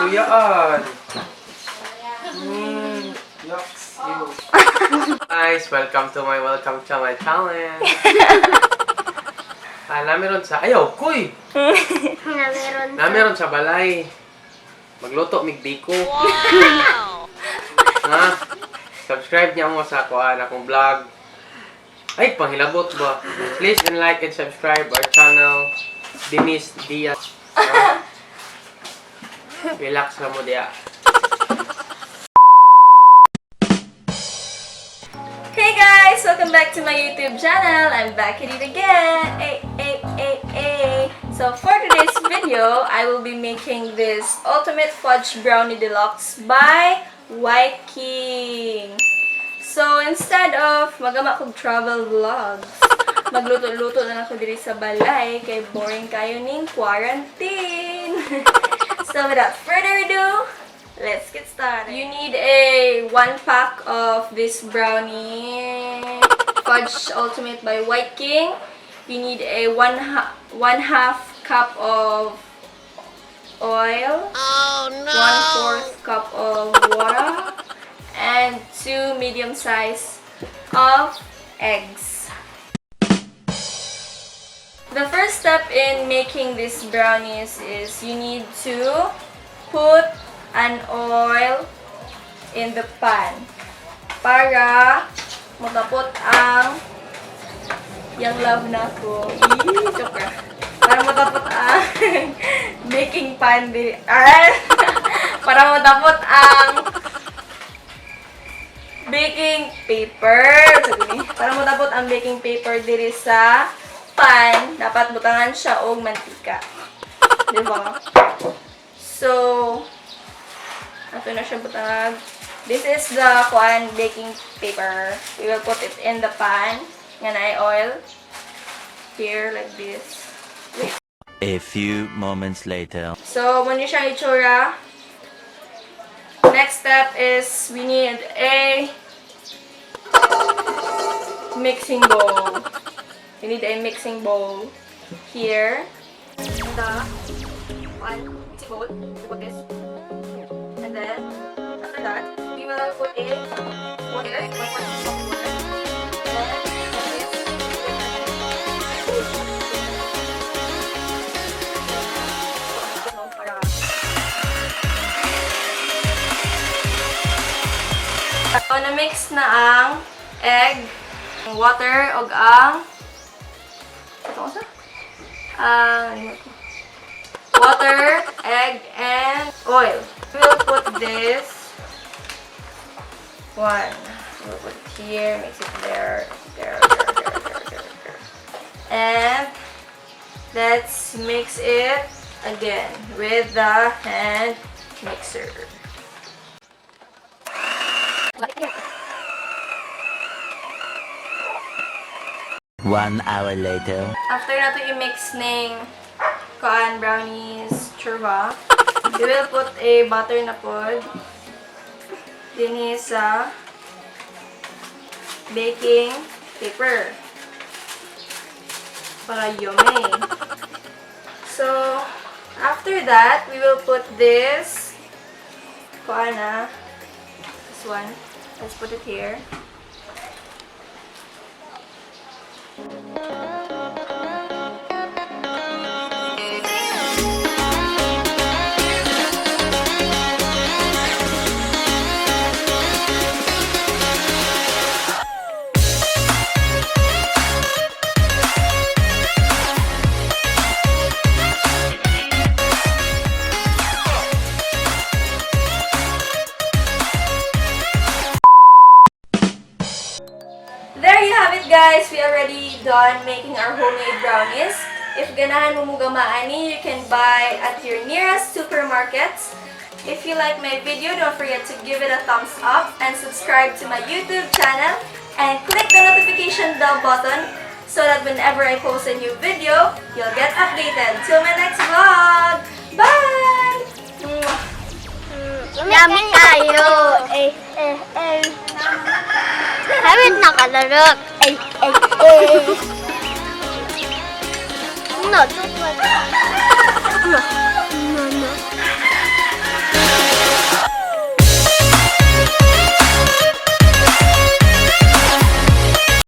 Tuyaan. Yucks, you. Guys, welcome to my channel. Nameron sa... Ayaw, kuy! Nameron sa balay. Magluto, migbiko. Wow! Ha? Subscribe niya mo sa akong vlog. Ay, panghilabot ba? Please like and subscribe our channel. Denise Diaz. Relax na mo diya. Hey guys! Welcome back to my YouTube channel. I'm back at it again. Hey. So for today's video, I will be making this Ultimate Fudge Brownie Deluxe by White King. So instead of magama kong travel vlogs, magluto-luto na ako diri sa balay kay boring kayo ning quarantine. So without further ado, let's get started. You need a 1 pack of this brownie fudge ultimate by White King. You need a 1/2 cup of oil, 1/4 cup of water, and 2 medium size of eggs. The first step in making these brownies is you need to put an oil in the pan para matapot ang yung love na ko. Para matapot ang baking pan para matapot ang baking paper. Para matapot ang baking paper diri sa pan, dapat butangan siya og mantika. Diba? So, ato na siya butang. This is the baking paper. We will put it in the pan. Nga na oil. Here, like this. Wait. A few moments later. So, muna siyang itsura. Next step is we need a mixing bowl. We need a mixing bowl here. The mixing bowl. We put this. And then, after that, we will put in water. 1 cup of water. So, na-mix na ang egg, water, og ang water, egg, and oil. We'll put this one. We'll put it here, mix it there. And let's mix it again with the hand mixer. 1 hour later. After nato i-mix ng brownies churva, we will put a butter na pod dinhi sa baking paper para yummy. So, after that, we will put this this one. Let's put it here. There you have it, guys. We already done making our homemade brownies. If ganahan mo maani, you can buy at your nearest supermarkets. If you like my video, don't forget to give it a thumbs up and subscribe to my YouTube channel and click the notification bell button so that whenever I post a new video, you'll get updated. Till my next vlog! Bye! Yummy tayo! Habit nakalarot! No,